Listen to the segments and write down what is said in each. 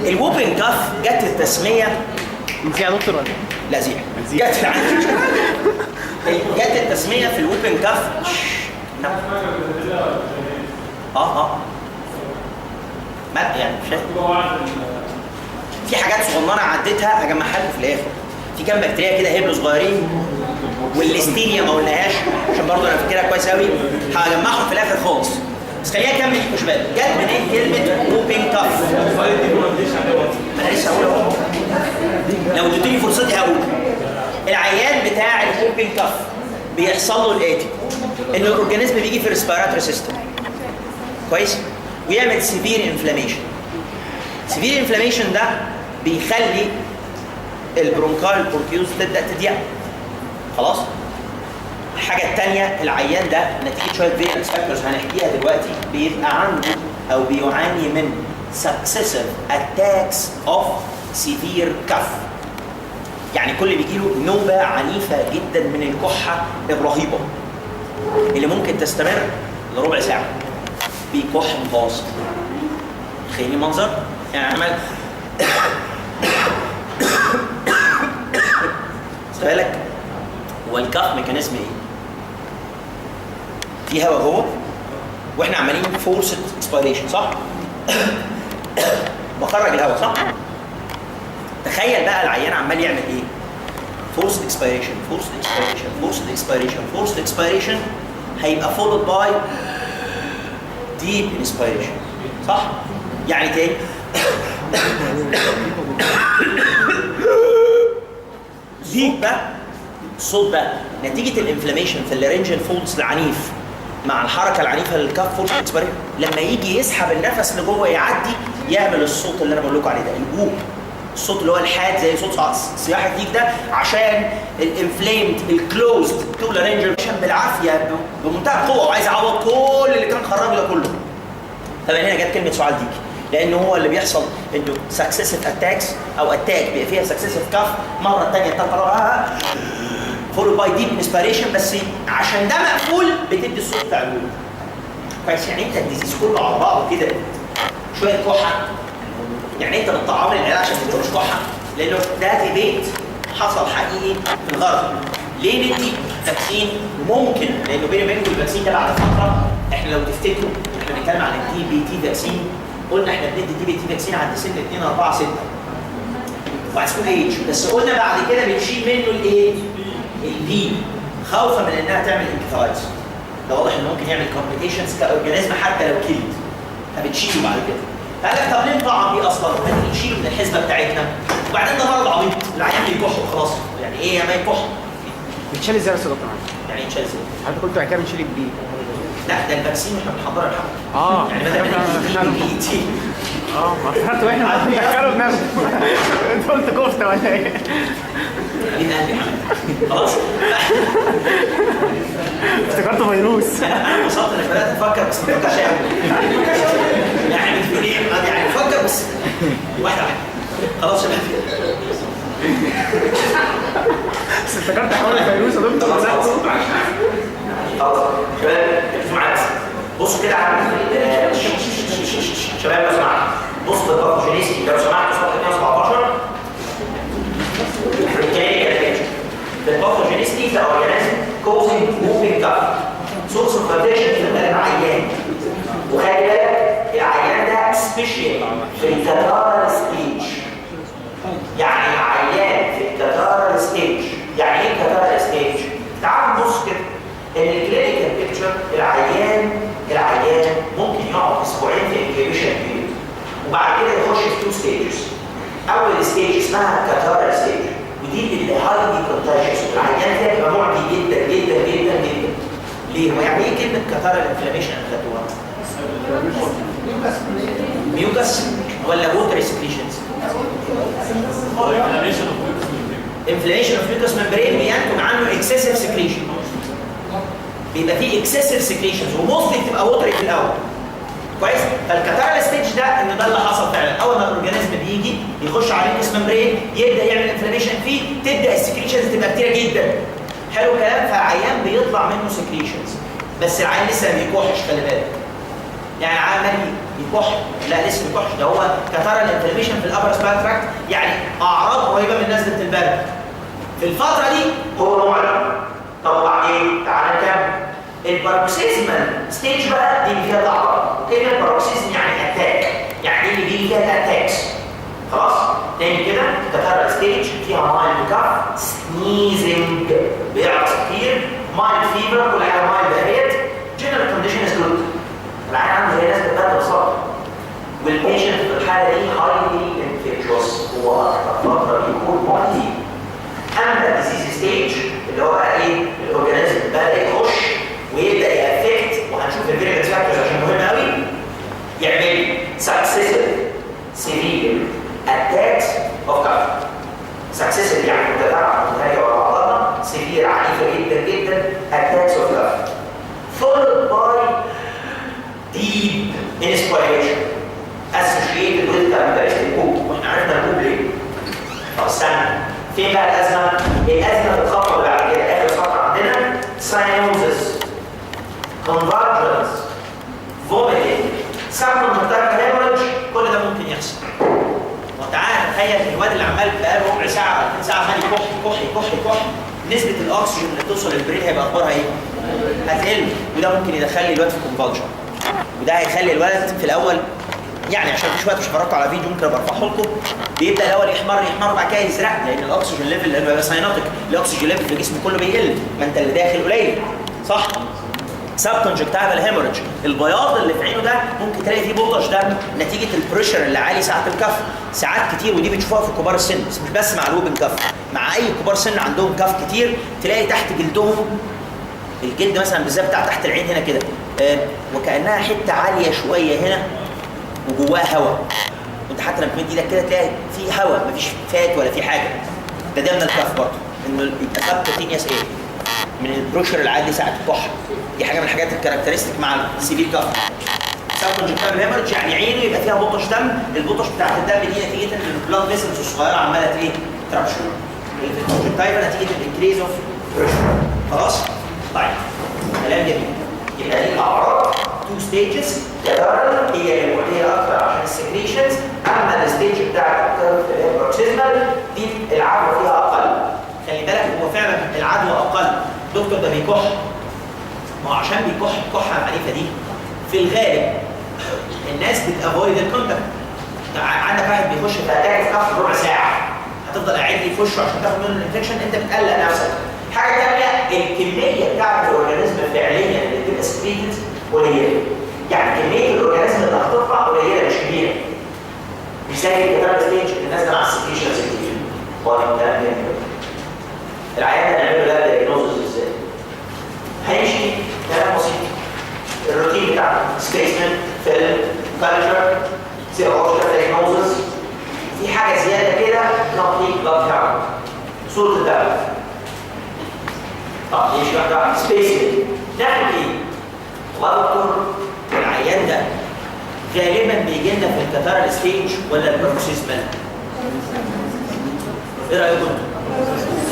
الووبنج كاف جت التسميه انت يا دكتور ولا لا زيح جت التسميه في الووبنج كاف. ما يعني شايف في حاجات صغننه عديتها هجمعها لكم في الاخر. في كام بكتيريا كده هبلوا صغيرين والليستيريا ما قلناهاش عشان برضه انا فاكرها كويس قوي، هجمعهم في الاخر خالص. بس خلينا نكمل يا شباب. جت منين كلمه ووبنج كاف؟ انا لسه هقول اهو، لو اديتوني فرصتي هقول. العيان بتاع الووبنج كاف بيحصل له الاتي، ان الاورجانيزم بيجي في الريسبيراتوري سيستم كويس ويعمل سيفير انفلاميشن. سيفير انفلاميشن ده بيخلي البرونكال بوركيوز تبدا تضيق. خلاص. الحاجه الثانيه، العيان ده نتيجه شويه فيرنس فاكتورز هنحكيها دلوقتي بيبقى عنده او بيعاني من successive attacks of severe cough. يعني كل بيجيله نوبه عنيفه جدا من الكحه الرهيبه اللي ممكن تستمر لربع ساعه. بيكح متواصل. تخيلي المنظر؟ يعني عمل بالك هو الكاف ميكانيزم ايه؟ في هواء جوه واحنا عمالين فورسد اكسبيريشن صح؟ بخرج الهواء صح؟ تخيل بقى العيان عمال يعمل ايه؟ فورسد اكسبيريشن فورسد اكسبيريشن فورسد اكسبيريشن فورسد اكسبيريشن هيبقى فولد باي ديب انسبيريشن صح؟ يعني تاني ديب بقى الصوت بقى نتيجه الانفلاميشن في اللارنجال فولدز العنيف مع الحركه العنيفه للكاف فورس اكسبيريشن لما يجي يسحب النفس لجوه يعدي يعمل الصوت اللي انا بقول لكم عليه ده الجوب. الصوت اللي هو الحاد زي صوت صياح الديك ده عشان الانفليمد الكلوزد تو لارنجال بالعافيه بمنتهى القوه وعايز يعوض كل اللي كان خرج له كله. طبعا هنا جت كلمه سؤال ديك لان هو اللي بيحصل انه سكسيسيف اتاكس او اتاك بيبقى فيها سكسيسيف كاف مره ثانيه ثالثه رابعه فولو باي ديب انسبيريشن بس عشان ده مقفول بتدي الصوت بتاع الولد كويس. يعني انت الديزيز كله على بعضه كده شويه كحه يعني انت بتطعم العيال عشان ما تبقاش كحه لانه ده ديبيت حصل حقيقي في الغرب. ليه ندي فاكسين؟ ممكن لانه بيني وبينكم الفاكسين ده بعد فتره احنا لو تفتكروا احنا بنتكلم عن الدي بي تي فاكسين قلنا احنا بندي دي بي تي فاكسين عند سن 2 4 6 وعلى سكول ايج بس قلنا بعد كده بنشيل منه الايه؟ البي خوفا من انها تعمل انكفالايتس. ده واضح انه ممكن يعمل كومبليكيشنز كاورجانيزم حتى لو كيلد فبتشيله بعد كده. فقال لك طب ليه نطعم بيه اصلا؟ نشيله من الحسبه بتاعتنا وبعدين ده مرض عبيط العيان بيكح وخلاص. يعني ايه ما يكح؟ بتشيل ازاي يا استاذ دكتور؟ يعني يتشال ازاي؟ حضرتك قلت بعد كده بنشيل البي. لا ده الفاكسين احنا بنحضرها الحمد. يعني بدل ما البي تي ما فهمت واحنا بنفكروا بنفسه. انت قلت كفته ولا ايه؟ مين قال لي خلاص؟ افتكرت فيروس. انا انبسطت انك بدات تفكر بس ما تفكرش قوي. يعني بتقول ايه؟ يعني فكر بس واحده واحده. خلاص يا شباب. بس افتكرت حوار الفيروس يا دكتور. خلاص شباب معاك بصوا كده على شباب لو سمحت بصوا للباثوجينيستي لو سمحت صفحه 117 The pathogenicity is the organism causing whooping cough. Source of infection ده العيان. وخلي بالك العيان ده سبيشال في الكاتارال ستيج. يعني عيان في الكاتارال ستيج. يعني ايه الكاتارال ستيج؟ تعالوا نبص كده ان الكلينيكال بيكتشر العيان ممكن يقعد اسبوعين في انكيبيشن بيريود وبعد كده يخش في 2 ستيجز. اول ستيج اسمها كاتارال ستيج ودي اللي هايلي كونتاجيوس العيان ده بيبقى معدي جدا جدا جدا جدا. ليه؟ هو يعني ايه كلمه كاتارال انفلاميشن خدتوها؟ ميوكس ولا ووتر سكريشنز؟ انفلاميشن اوف ميوكس ممبرين بينتج عنه اكسسيف سكريشن. بيبقى فيه اكسسيف سكريشنز وموستلي بتبقى ووتري في الاول. كويس؟ فالكاتارال ستيج ده ان ده اللي حصل فعلا. اول ما الاورجانيزم بيجي يخش على الميوكس ممبرين يبدا يعمل انفلاميشن فيه تبدا السكريشنز تبقى كتيره جدا. حلو الكلام. فالعيان بيطلع منه سكريشنز بس العيان لسه ما بيكحش خلي بالك. يعني عمال بيكح. لا لسه بيكحش، ده هو كترى الانفلاميشن في الابر سباينال تراكت، يعني اعراض قريبه من نزله البرد. في الفتره دي هو معلم. طب وبعدين تعالى نكمل. الباروكسيزمال ستيج بقى دي اللي فيها الاعراض. كلمه الباروكسيزم يعني اتاك، يعني دي اللي بيجي فيها الاتاكس. خلاص؟ تاني كده كترى ستيج فيها مايلد كاف، سنيزنج بيعرف كتير، مايلد فيبر، كل حاجه مايلد اهيت، جنرال كونديشن از جود. العين عنده زي ناس بتبرد بسرعه. والبيشنت في الحاله دي هايلي انفكشوس، هو اكتر فتره بيكون مؤذي. اما الديزيز ستيج اللي هو بقى ايه؟ الاورجانيزم بدا يخش ويبدا يأفكت، وهنشوف الفيريبل فاكتورز عشان مهم قوي، يعمل سكسيسيف سيفير اتاكس اوف كاف. سكسيسيف يعني متتابعه متهيئه ورا بعضها، سيفير عنيفه جدا جدا، اتاكس اوف كاف. followed by deep inspiration associated with characteristic poop. واحنا عرفنا البوب ليه؟ طب استنى، فين بقى الازمه؟ الازمه في الخطوه اللي بعد كده، اخر خطوه عندنا cyanosis، convergence، vomiting، subconjunctival hemorrhage. كل ده ممكن يحصل. وتعالى تخيل الواد اللي عمال بقاله ربع ساعه ولا 2 ساعه عمال يكح يكح يكح يكح، نسبه الاكسجين اللي توصل للبرين هيبقى اخبارها ايه؟ هتقل، وده ممكن يدخل الواد في كونفالجن. وده هيخلي الولد في الاول، يعني عشان في شويه مش هفرجكم على فيديو ممكن ابقى ارفعه لكم، بيبدا الاول يحمر وبعد كده يزرق، لان الاكسجين ليفل اللي هو ساينوتيك، الاكسجين ليفل في الجسم كله بيقل، ما انت اللي داخل قليل، صح؟ سبكونجكتيفال هيموريدج، البياض اللي في عينه ده ممكن تلاقي فيه بوضش دم نتيجه البريشر اللي عالي ساعه الكف، ساعات كتير، ودي بتشوفوها في كبار السن، مش بس مع الوبن كف، مع اي كبار سن عندهم كف كتير تلاقي تحت جلدهم، الجلد مثلا بالذات بتاع تحت العين هنا كده، وكانها حته عاليه شويه هنا وجواها هواء، وانت حتى لما تمد ايدك كده تلاقي في هواء، مفيش فات ولا في حاجه. ده من الكف برضه، انه يبقى سبكوتينيوس ايه؟ من البروشر العادي ساعه الكحه. دي حاجه من الحاجات الكاركترستيك مع السيفير كف. سبكونجكتيفال هيموريدج يعني عينه يبقى فيها بطش دم، البطش بتاعت الدم دي نتيجه ان البلاد فيسلز الصغيره عماله ايه؟ ترابشر. الكونجكتيفال نتيجه الانكريز اوف بريشر. خلاص؟ طيب كلام جميل. يبقى دي الاعراض 2 ستيجز، كترى هي المعديه اكثر عشان السكريشنز، اما الستيج بتاعت البروكسيزمال دي العدوى فيها اقل. خلي بالك هو فعلا العدوى اقل. دكتور ده بيكح، ما هو عشان بيكح الكحه العنيفه دي في الغالب الناس بتافويد الكونتاكت. عندك واحد بيخش في اتاك في كف ربع ساعه، هتفضل قاعد لي في وشه عشان تاخد منه الانفكشن، انت بتقلق نفسك. حاجه ثانيه، الكميه بتاعت الاورجانيزم فعليا اللي بتبقى سكريتد قليله. يعني كميه الاورجانيزم اللي هتطلع قليله مش كبيره. مش زي الكتاب ستيج الناس مع السكريشنز كتير. والله كلام جميل. العيان هنعمله ده دايجنوزز ازاي؟ هيمشي كلام بسيط. الروتين بتاعنا سبيسمن، فيلم، كالتشر، سيروجيكال دايجنوزز. في حاجه زياده كده كومبليت بلاد كاونت، صوره الدم. طب يمشي واحده سبيسمن، نعمل ايه؟ والله دكتور العيان ده غالبا بيجي لنا في الكاتارال ستيج ولا البروكسيزمال؟ ايه رايكم؟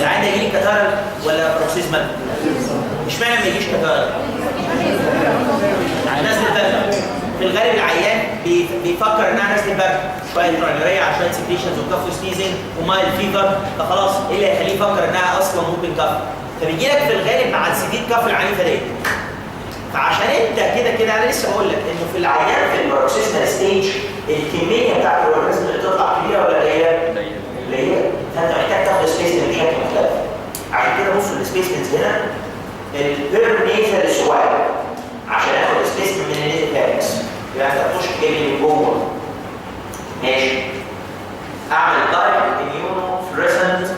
العيان ده يجي لي كاتارال ولا بروكسيزمال؟ اشمعنى ما يجيش كاتارال؟ نزل البرد. في الغالب العيان بيفكر انها نزل البرد، شويه ترانيوريا على شويه سكريشنز وكف وسنيزنج ومايل فيفر، فخلاص ايه اللي هيخليه يفكر انها اصلا ممكن كف؟ فبيجي لك في الغالب مع السيفير كف العنيفه دي. فعشان انت كده انا لسه بقول لك انه في العيان في البروكسيزمال ستيج الكميه بتاعت الاورجانيزم اللي تطلع كبيره ولا قليله؟ قليله. فانت محتاج تاخد سبيسمنت بشكل مختلف. عشان كده بصوا السبيسمنت هنا البيرنيزال سواب عشان اخد سبيسمنت من النيزل كاركس، يبقى انت تخش تجيب من جوه. ماشي. اعمل دايركت اميونو فلوريسنت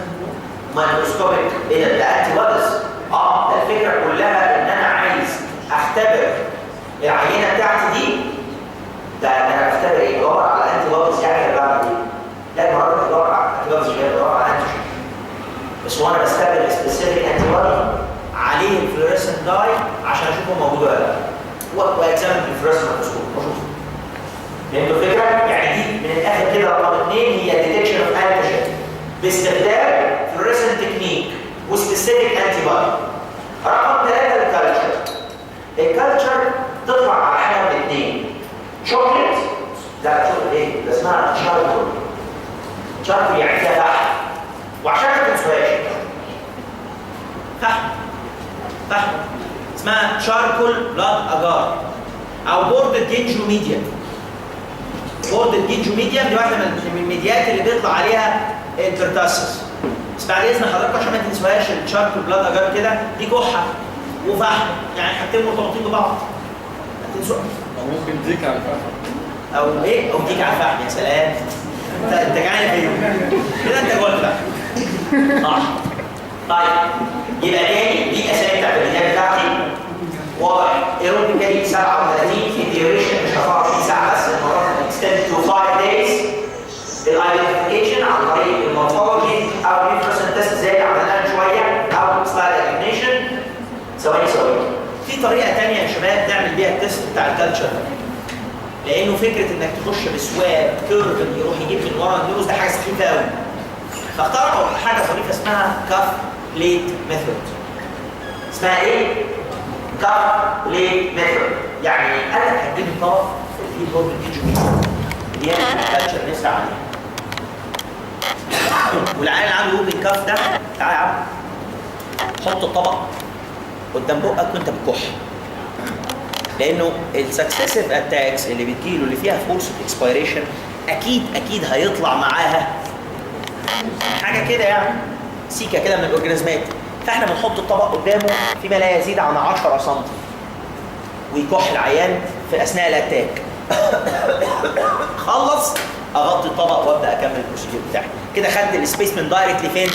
مايكروسكوبيك. ايه ده انتي بوديز. ده الفكره كلها ان انا عايز اختبر العينه بتاعتي دي. ده انا بختبر ايه؟ بدور على انتي بوديز. يعني انا بعمل ايه؟ لا المره دي بدور على انتي بوديز، مش بدور على انتيجين. بس وانا بستقبل سبيسيفيك انتي بودي عليه الفلوريسنت داي عشان اشوفه موجود ولا لا. واكزامن بالفلوريسنت مايكروسكوب واشوفه. فهمتوا الفكره؟ يعني دي من الاخر كده رقم 2 هي ديتكشن اوف انتيجين باستخدام فلوريسنت تكنيك وسبيسيفيك انتي بودي. رقم 3 الكالتشر. الكالتشر تطلع على حاجه من الاثنين، شوكليت اسمها شاركول. شاركول يعني فيها فحم، وعشان ما تنسوهاش فحم اسمها شاركول بلاد اجار او بوردد جينجو ميديا. بوردد جينجو ميديا دي واحده من الميديات اللي بيطلع عليها البرتاسس. بس بعد اذن حضرتك عشان ما تنسوهاش الشاركول بلاد اجار كده دي كحه وفحم، يعني حاجتين مرتبطين ببعض. هتنسوها. ممكن ديك على الفحم. او ايه؟ او ديك على الفحم. يا سلام. انت جعان فين؟ كده انت جوه الفحم. طيب يبقى تاني دي اسامي بتاعت الميديات بتاعتي. واضح ايروبيكالي 37 في ديوريشن مش 24 ساعه بس، المرات اكستند تو 5 days. الايدنتيفيكيشن عن طريق المورفولوجي او الانفرسنت تيست زي اللي عملناها من شويه او سلايد اكنيشن. ثواني في طريقه ثانيه يا شباب نعمل بيها التيست بتاع الكالتشر، لانه فكره انك تخش بسواب كيرف يروح يجيب من ورا النوز ده حاجه سخيفه قوي. فاخترعوا حاجه ظريفه اسمها كاف بليت ميثود. اسمها ايه؟ كاف بليت ميثود. يعني قال لك هتجيب الطبق اللي فيه البورد الفيجو اللي هي الكالتشر لسه عليه، والعيال اللي عنده اوبن كاف ده تعالى يا عم حط الطبق قدام بقك وانت بتكح، لانه السكسيسيف اتاكس اللي بتجيله اللي فيها فورس اكسبيريشن اكيد هيطلع معاها حاجه كده يعني سيكه كده من الاورجانيزمات. فاحنا بنحط الطبق قدامه فيما لا يزيد عن 10 سم ويكح العيان في اثناء الاتاك. خلص اغطي الطبق وابدا اكمل البروسيجر بتاعي. كده خدت السبيسمن دايركتلي فين؟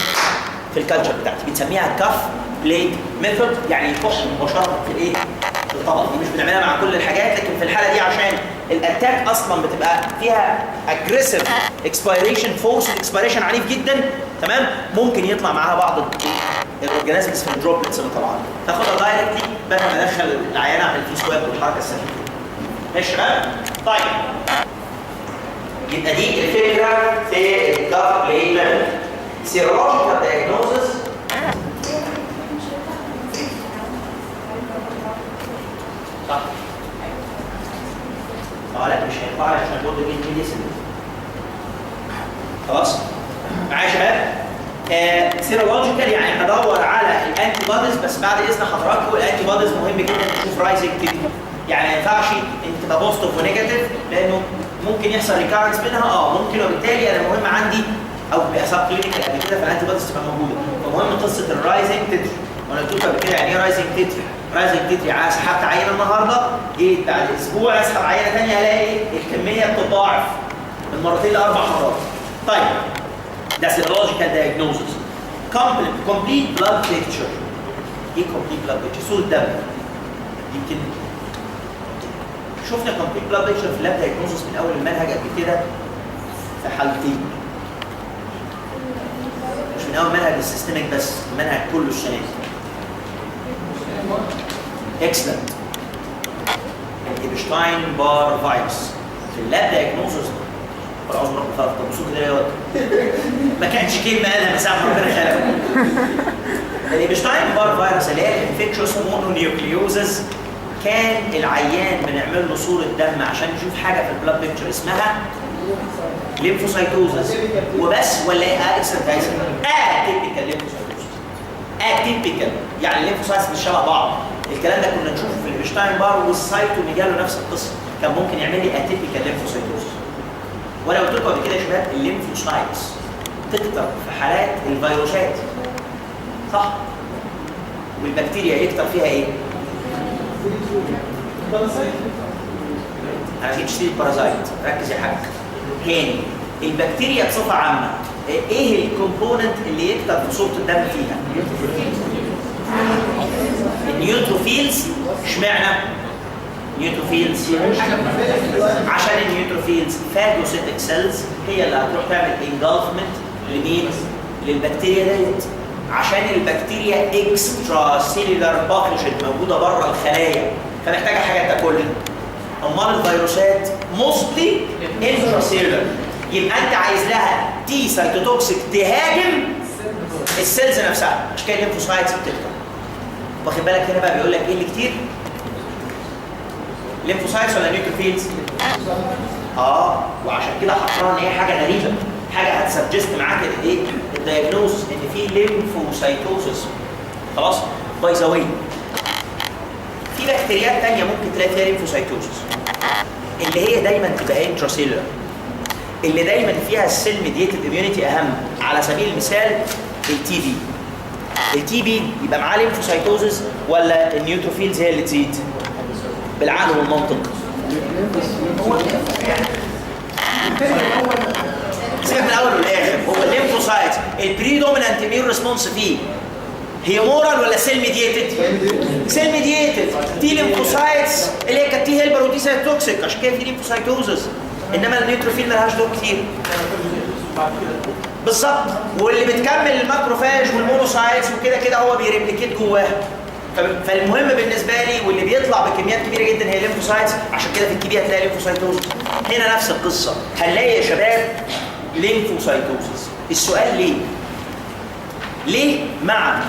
في الكالتشر بتاعتي. بنسميها كاف بليت ميثود، يعني يكح مباشره في الايه؟ في الطبق. دي مش بنعملها مع كل الحاجات، لكن في الحاله دي عشان الاتاك اصلا بتبقى فيها اجريسيف اكسبيريشن، فورس اكسبيريشن عنيف جدا، تمام؟ ممكن يطلع معاها بعض الاورجانيزمز في الدروبلتس اللي طالعه. تاخدها دايركتلي بدل ما ادخل العيان اعمل فيه سواب والحركه السهله. ماشي يا شباب؟ طيب يبقى دي الفكره في الكاف بليت ميثود. سيرولوجيكال دايجنوزس صح؟ لا مش هينفع عشان البورد ميديسن. خلاص؟ معايا يا شباب؟ سيرولوجيكال يعني ادور على الانتي بوديز، بس بعد اذن حضراتكم الانتي بوديز مهم جدا تشوف رايزنج تيبي. يعني ما ينفعش انت تبقى بوزيتيف ونيجاتيف، لانه ممكن يحصل ريكارنس منها ممكن، وبالتالي انا مهم عندي او بحساب كلينيكال قبل كده فالانتي بوديز تبقى موجوده. فمهم قصه الرايزنج تيتري. وانا قلت لكم قبل كده يعني ايه رايزنج تيتري؟ رايزنج تيتري سحبت عينه النهارده، جيت بعد اسبوع اسحب عينه ثانيه الاقي الكميه بتتضاعف من مرتين لاربع مرات. طيب ده سيرولوجيكال دايجنوزس. كومبليت بلاد بيكتشر. ايه كومبليت بلاد بيكتشر؟ صوره دم. يمكن شفنا كومبليت بلاد بيكتشر في اللاب دايجنوزس من اول المنهج قبل كده في حالتين. مش من اول منهج السيستميك بس، المنهج كله السنه دي. اكسلنت. الابشتاين بار فيروس في اللاب دايجنوزس. والعظم رب فرق تبصوا كده يا واد. ما كانش كلمه قالها من ساعه ما ربنا خلقه. الابشتاين بار فيروس اللي هي الانفكشوس مونونيوكليوزز، كان العيان بنعمل له صوره دم عشان نشوف حاجه في البلاد بيكتشر اسمها ليمفوسايتوزز وبس، ولا ايه؟ اكسنتايزر. اتيبيكال ليمفوسايتوزز. اتيبيكال يعني الليمفوسايتس مش شبه بعض. الكلام ده كنا نشوفه في الابشتاين بار، والسايتوميجالو نفس القصه، كان ممكن يعمل لي اتيبيكال ليمفوسايتوزز. وانا قلت لكم قبل كده يا شباب الليمفوسايتس تكتر في حالات الفيروسات صح؟ والبكتيريا يكتر فيها ايه؟ انا جيت اشتري بارازايت، ركز يا حاج. تاني البكتيريا بصفه عامه ايه الكومبوننت اللي يكتر في صوره الدم فيها؟ النيوتروفيلز. اشمعنى؟ نيوتروفيلز عشان النيوتروفيلز فاجوسيتك سيلز هي اللي هتروح تعمل انجلفمنت لمين؟ للبكتيريا ديت، عشان البكتيريا اكسترا سيلولار باثوجين موجوده بره الخلايا فمحتاجه حاجه تاكلها. امال الفيروسات موستلي انترا سيلولار، يبقى انت عايز لها تي سايتوتوكسيك تهاجم السيلز نفسها، مش كده الليمفوسايتس بتكتر. واخد بالك هنا بقى بيقول لك ايه اللي كتير؟ ليمفوسايتس ولا نيوتروفيلز؟ وعشان كده حطينا ان هي حاجه غريبه، حاجه هتسجست معاك الايه؟ الدايجنوز ان في ليمفوسايتوزس. خلاص؟ باي ذا واي في بكتيريات ثانيه ممكن تلاقي فيها ليمفوسايتوزس اللي هي دايما تبقى انتراسيلولر، اللي دايما فيها السيل ميديتد اميونيتي اهم. على سبيل المثال التي بي. التي بي يبقى معاه ليمفوسايتوزس ولا النيوتروفيلز هي اللي تزيد؟ بالعقل والمنطق. سيبك من الاول والاخر، هو الليمفوسايت البريدومينانت اميون ريسبونس فيه هي مورال ولا سيل ميديتد؟ سيل ميديتد. دي ليمفوسايتس اللي هي كانت تي هيلبر ودي توكسيك، عشان كده في ليمفوسايتوزس. انما النيوتروفيل مالهاش دور كتير. بالظبط. واللي بتكمل الماكروفاج والمونوسايتس وكده كده هو بيريبليكيت جواه. فالمهم بالنسبه لي واللي بيطلع بكميات كبيره جدا هي الليمفوسايتس، عشان كده في الكبيره هتلاقي ليمفوسايتوزس. هنا نفس القصه، هنلاقي يا شباب ليمفوسايتوزس. السؤال ليه؟ ليه مع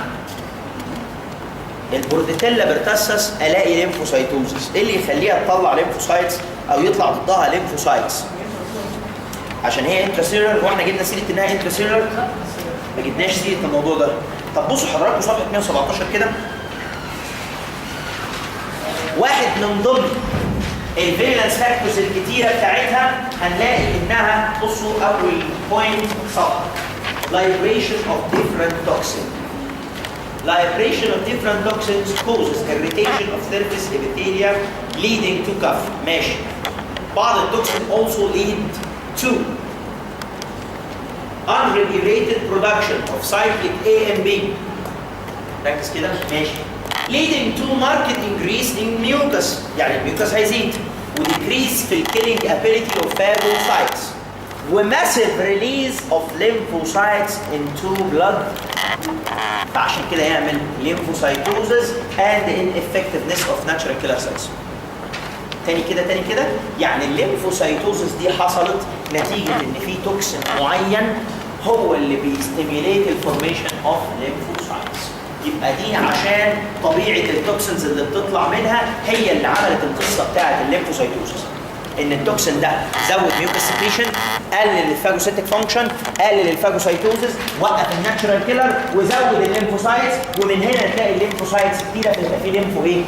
البورديتيلا بيرتاسس الاقي ليمفوسايتوزس؟ ايه اللي يخليها تطلع ليمفوسايتس او يطلع ضدها ليمفوسايتس؟ عشان هي انتراسيلولر، واحنا جبنا سيره انها انتراسيلولر؟ ما جبناش سيره الموضوع ده. طب بصوا حضراتكم صفحه 117 كده. واحد من ضمن الفيريلانس فاكتورز الكتيره بتاعتها هنلاقي انها، بصوا اول بوينت صفحه liberation of different toxins. Liberation of different toxins causes irritation of surface epithelium leading to cough. ماشي. بعض التوكسين also lead to unregulated production of cyclic A and B. ركز كده. ماشي. leading to marked increase in mucus، يعني الميوكس هيزيد، وديكريس في الكيلينج ability of phagocytes، وماسيف ريليز اوف lymphocytes into blood. فعشان كده يعمل lymphocytosis and ineffectiveness of natural killer cells. تاني كده يعني الليمفوسايتوزس دي حصلت نتيجه ان في توكسين معين هو اللي بيستيميليت الفورميشن اوف lymphocytes. يبقى دي عشان طبيعه التوكسينز اللي بتطلع منها هي اللي عملت القصه بتاعه الليمفوسايتوزس. ان التوكسين ده زود ميوكس سكريشن، قلل الفاجوسيتك فانكشن، قلل الفاجوسايتوزس، وقف الناتشرال كيلر، وزود الليمفوسايتس، ومن هنا تلاقي الليمفوسايتس كتيره تبقى في ليمفو ايه؟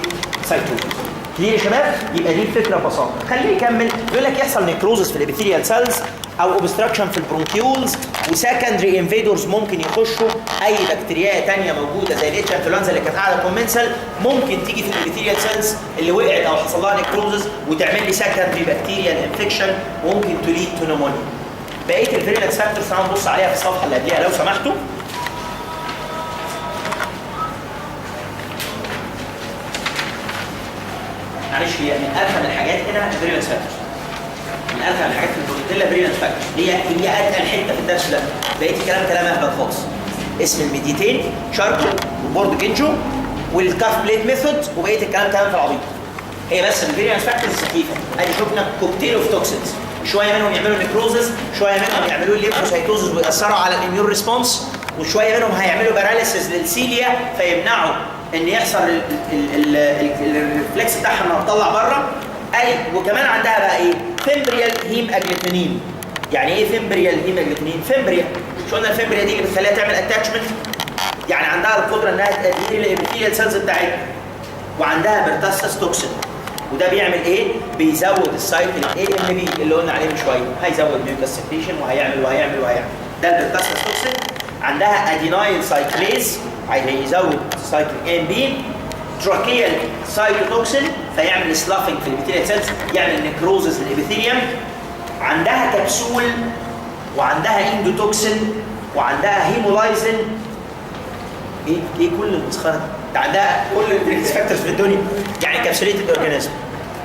سايتوزس. ليه يا شباب؟ يبقى دي الفكره ببساطه. خليه يكمل. بيقول لك يحصل نيكروزس في الابيثيليال سيلز او اوبستراكشن في البرونكيولز، وسكندري انفيدورز ممكن يخشوا. اي بكتيريا ثانيه موجوده زي الاتش انفلونزا اللي كانت قاعده كومنسل ممكن تيجي في الابيثيليال سيلز اللي وقعت او حصل لها نيكروزس وتعمل لي سكندري بكتيريال انفكشن وممكن تليد تو نمونيا. بقيه الفيريلانس فاكتورز تعالوا نبص عليها في الصفحه اللي قبلها لو سمحتوا. معلش هي من ارخم الحاجات هنا الفيريلانس فاكتورز. من ارخم الحاجات في البروتيلا فيريلانس فاكتورز هي اتقل حته في الدرس ده. بقيه الكلام كلام اهبل خالص. اسم الميديتين شاركل وبورد جينجو والكاف بليت ميثود، وبقيه الكلام كلام في العبيط. هي بس الفيريلانس فاكتورز سخيفه. ادي شفنا كوكتيل اوف توكسينز، شويه منهم يعملوا نيكروزس، شويه منهم يعملوا ليمفوسايتوزس ويأثروا على الاميون ريسبونس، وشويه منهم هيعملوا باراليسيس للسيليا فيمنعوا ان يحصل الريفلكس بتاعها انها تطلع بره. وكمان عندها بقى ايه؟ فيمبريال هيم اجلوتينين. يعني ايه فيمبريال هيم اجلوتينين؟ فيمبريا، مش قلنا الفيمبريا دي اللي بتخليها تعمل اتاتشمنت؟ يعني عندها القدره انها تدير الابيثيليال سيلز بتاعتها. وعندها بيرتاسس توكسين، وده بيعمل ايه؟ بيزود السايكل اي ام بي اللي قلنا عليه من شويه، هيزود ميوكس سكريشن وهيعمل. ده البيرتاسس توكسين. عندها ادينايل سايكليز هيزود سايكل اي ام بي. تراكيال سايتوتوكسين فيعمل سلافنج في الابيثيليال سيلز، يعمل نيكروزس للابيثيليوم. عندها كبسول، وعندها اندوتوكسين، وعندها هيمولايزين. ايه كل المسخره ده؟ عندها كل الريسك فاكتورز في الدنيا، يعني كابسوليتد اورجانيزم،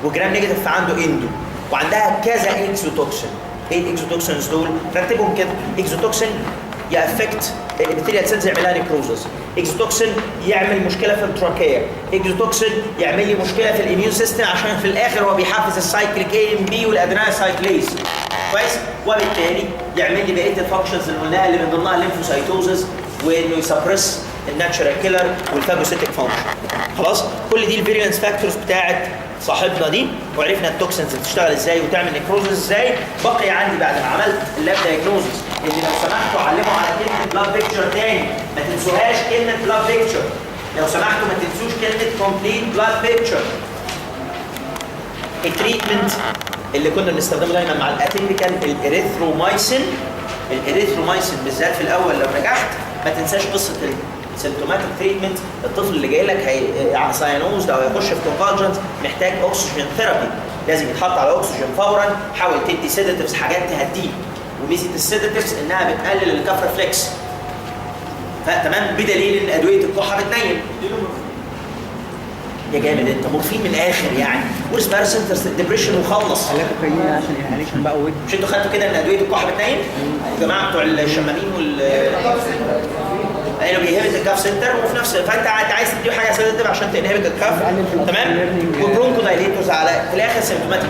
وجرام نيجاتيف عنده اندو، وعندها كذا اكزوتوكسين. ايه الاكزوتوكسينز دول؟ رتبهم كده. اكزوتوكسين يأفكت الابيثيليال سيلز، يعمل لها نيكروزس. اكزوتوكسين يعمل مشكله في التراكيه. اكزوتوكسين يعمل لي مشكله في الاميون سيستم، عشان في الاخر هو بيحفز السايكليك اي ام بي والادرينال سايكليز. كويس؟ وبالتالي يعمل لي بقيه الفانكشنز اللي قلناها اللي من ضمنها الليمفوسايتوزس، وانه يسبرس الناتشرال كيلر والفاجوسيتك فانكشن. خلاص؟ كل دي الفيريلانس فاكتورز بتاعت صاحبنا دي وعرفنا التوكسينز بتشتغل ازاي وتعمل نيكروزس ازاي. بقي عندي بعد ما عملت اللاب دايجنوزس اللي لو سمحتوا علموا على كلمه بلاد بيكتشر تاني، ما تنسوهاش كلمه بلاد بيكتشر. لو سمحتوا ما تنسوش كلمه كومبليت بلاد بيكتشر. التريتمنت اللي كنا بنستخدمه دايما مع الاتيبيكال الاريثرومايسين. الاريثرومايسين بالذات في الاول لو نجحت ما تنساش قصه السيمتوماتيك تريتمنت. الطفل اللي جاي لك على ساينوز او هيخش في كونفالجنت محتاج اكسجين ثيرابي، لازم يتحط على اكسجين فورا. حاول تدي سيداتيفز حاجات تهديه، وميزه السيداتيفز انها بتقلل الكف ريفلكس. فتمام، بدليل ان ادويه الكحه بتنيم. يا جامد انت مورفين من الاخر يعني، والسبارسنترز ديبريشن وخلص. علاج كوكايين عشان الانهاليشن بقى ود. مش انتوا خدتوا كده ان ادويه الكحه بتنيم؟ الجماعه بتوع الشمامين قالوا بيهبط الكاف سنتر، وفي نفس فانت عايز تديه حاجه سيداتيف عشان تنهبط الكاف. تمام، والبرونكو دايليتورز على في الاخر سيمتوماتيك.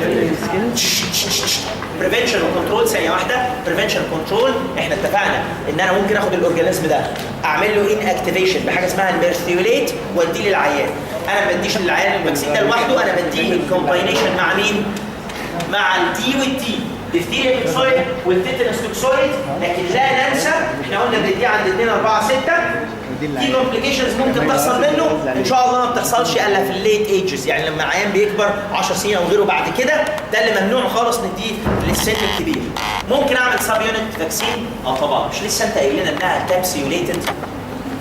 بريفنشن وكنترول. ثانيه واحده، بريفنشن كنترول. احنا اتفقنا ان انا ممكن اخد الاورجانيزم ده اعمل له ان اكتيفيشن بحاجه اسمها الميرثيوليت واديه للعيان. انا ما بديش للعيان الفاكسين ده لوحده، انا بديه الكومباينيشن مع مين؟ مع التي والتي، ديفتيريا توكسويد والتيتانوس توكسويد. لكن لا ننسى احنا قلنا بنديه عند 2 4 6. في كومبليكيشنز ممكن تحصل منه، ان شاء الله ما بتحصلش الا في الليت ايجز، يعني لما العيان بيكبر 10 سنين او غيره بعد كده، ده اللي ممنوع خالص نديه للسن الكبير. ممكن اعمل سب يونت فاكسين؟ طبعا. مش لسه انت قايل لنا انها كابسيوليتد؟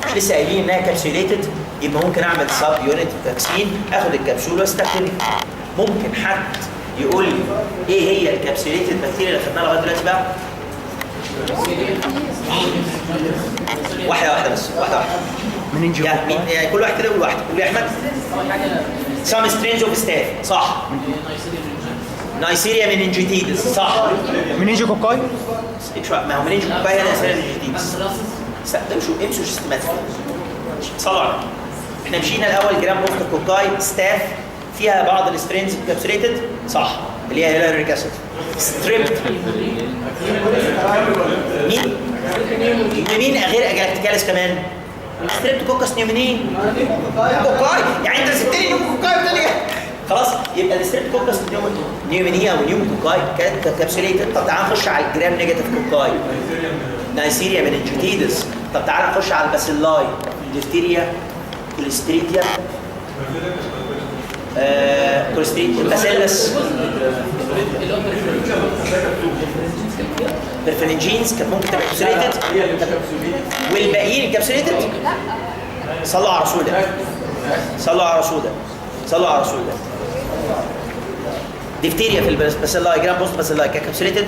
مش لسه قايلين انها كابسيوليتد؟ يبقى ممكن اعمل سب يونت فاكسين، اخد الكبسوله واستخدمها. ممكن حد يقول لي ايه هي الكابسيوليتد بكتيريا اللي خدناها لغايه دلوقتي بقى؟ واحده بس، واحده. مننجو يعني كل واحد كده يقول واحده. قول يا احمد. سام سترينج اوف ستاف. صح. نايسيريا مننجيتيدس. صح. مننجو كوكاي. ما هو مننجو كوكاي هنا نيسيريا مننجيتيدس. امشوا سيستماتيك. صلوا على. احنا مشينا الاول جرام بوست كوكاي ستاف فيها بعض السترينز كابسوليتد. صح، اللي هي هيلاريك اسيد. ستريبت مين غير اجلاكتيكاليس كمان؟ ستريبت كوكس نيومينين كوكاي. يعني انت سبت لي نيوم كوكاي الثانيه خلاص. يبقى الستريبت كوكس نيومينيا ونيوم كوكاي كانت كابسوليتد. طب تعال نخش على الجرام نيجاتيف كوكاي. نايسيريا مننجيتيدس. طب تعال نخش على الباسيلاي. ديفتيريا، كوليستريديا، باسيلس، برفلنجينز كانت ممكن تبقى كابسوليتد، والباقيين كابسوليتد. صلوا على رسول الله، صلوا على رسول الله، صلوا على رسول الله. ديفتيريا في الباسيلاي، جرام بوست باسيلاي كانت كابسوليتد.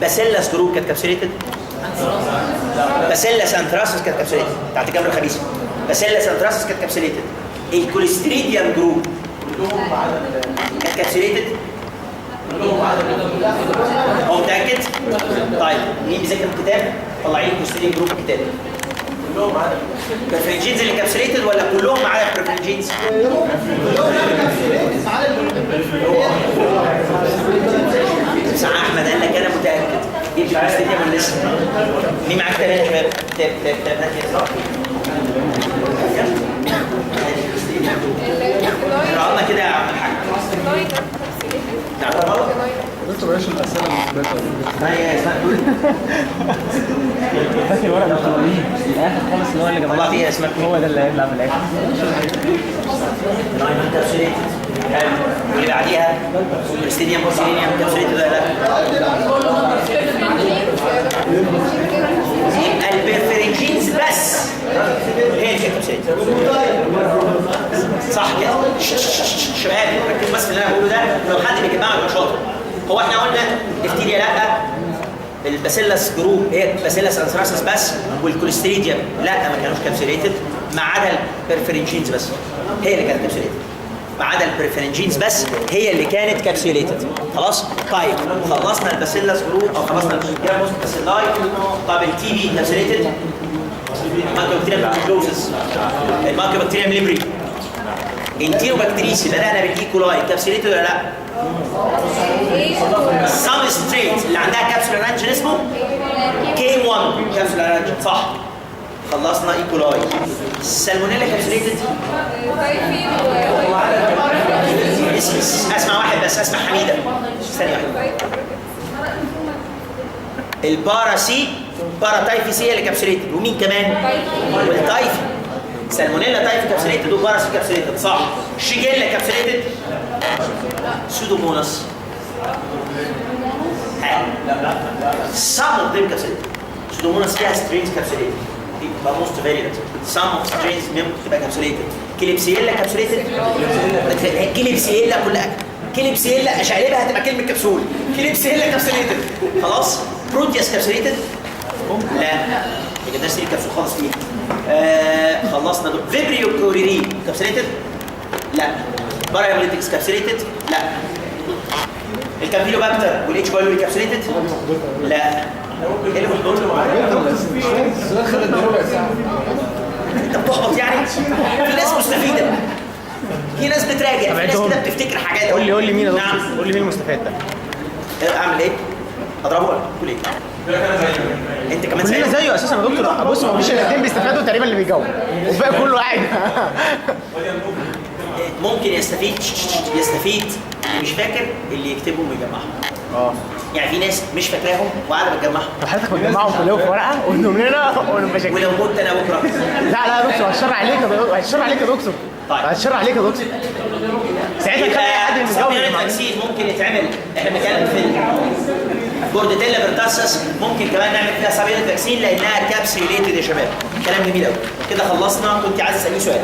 باسيلس جروب كانت كابسوليتد. باسيلس انثراسس كانت كابسوليتد بتاعت الجبر الخبيثه. باسيلس انثراسس كانت كابسوليتد. الكوليستريديوم جروب كانت كابسوليتد. هو متاكد؟ طيب مين بيذاكر الكتاب؟ طلعي لي الكوليستريديوم جروب الكتاب. كلهم عدد البرفلنجينز اللي كابسوليتد ولا كلهم عدد البرفلنجينز؟ بس احمد قال لك انا متاكد. ايه الكوليستريديوم ولا لسه؟ مين معاك كتاب يا شباب؟ كتاب هات كده. قرأنا كده يا عم الحاج. نعم غلط؟ دكتور بلاش الأسئلة المثبتة. ما هي اسمها دول. فاكر ورق القوانين الاخر خالص اللي هو اللي جاب والله فيها اسمها هو ده اللي هيطلع في الاخر. نايم كابسوليت. حلو. واللي بعديها برستينيوم بورسيلينيوم كابسوليت ولا لا؟ يبقى البرفرنجينز بس هي اللي كابسوليت. صح كده. شباب ركزوا بس في اللي انا بقوله ده، لو حد بيجمعه يبقى شاطر. هو احنا قلنا ديفتيريا لا، الباسيلس جروب هي الباسيلس انثراسس بس، والكوليستريديوم لا ما كانوش كابسوليتد، ما عدا البرفرنجينز بس هي اللي كانت كابسوليتد. ما عدا البرفرنجينز بس هي اللي كانت كابسوليتد. خلاص؟ طيب خلصنا الباسيلس جروب او خلصنا الجراموس باسيلاي. طب التي بي كابسوليتد؟ المايكروبيولوجي بروسس، المايكروبيولوجي ليبري، انتيروبكتيريسي بدأنا بالايكولاي كابسوليتد ولا لا؟ سام ستريت اللي عندها كابسولار انجن اسمه كي 1 كابسولار انجن. صح. خلصنا ايكولاي. السالمونيلا كابسوليتد؟ ديسيز. اسمع واحد بس، اسمع حميده ثانيه واحده. الباراسي باراتايفيس هي اللي كابسوليتد، ومين كمان؟ والتايفي. سالمونيلا تايفي كابسوليتد وباراسي كابسوليتد صح. شيجيلا كابسوليتد. سودوموناس some of them كابسوليتد. سودوموناس فيها سترينز كابسوليتد، يبقى موست فاريبل. some of سترينز ممكن تبقى كابسوليتد. كليبسيلا كابسوليتد. كليبسيلا كلها كليبسيلا اشعلبها هتبقى كلمه كبسول. كليبسيلا كابسوليتد خلاص. بروتياس كابسوليتد لا ما جبناش سيره كبسول خالص فيها. خلصنا دول. فيبريو كوريري كابسوليتد لا. بارايوليتكس كابسوليتد لا. الكامبيلو بابتر والاتش بايلوري كابسوليتد لا. ايه اللي بتقول له؟ انت بتحبط يعني؟ في ناس مستفيده، في ناس بتراجع، في ناس كده بتفتكر حاجات. قول لي مين يا دكتور؟ نعم. قول لي مين المستفاد ده؟ اعمل ايه؟ اضربه ولا تقول ايه؟ انت كمان كلنا زيه اساسا يا دكتور. بص هو مفيش الاثنين بيستفادوا تقريبا اللي بيجاوب، والباقي كله قاعد. ممكن يستفيد اللي مش فاكر اللي يكتبهم ويجمعهم. يعني في ناس مش فاكراهم وقاعده بتجمعهم. لو حضرتك بتجمعهم كلهم في ورقه وانهم لنا ونبقى شاكرين. ولو مت انا بكره. لا يا دكتور هتشرع عليك يا دكتور، هتشرع عليك يا دكتور. طيب. هتشرع عليك يا دكتور. ساعتها كان اي حد من الجو الفاكسين ممكن يتعمل. احنا بنتكلم في بورديتيلا برتاسس، ممكن كمان نعمل فيها سابيلة فاكسين لانها كابسيوليتد يا شباب. كلام جميل قوي. كده خلصنا. كنت عايز اسالني سؤال.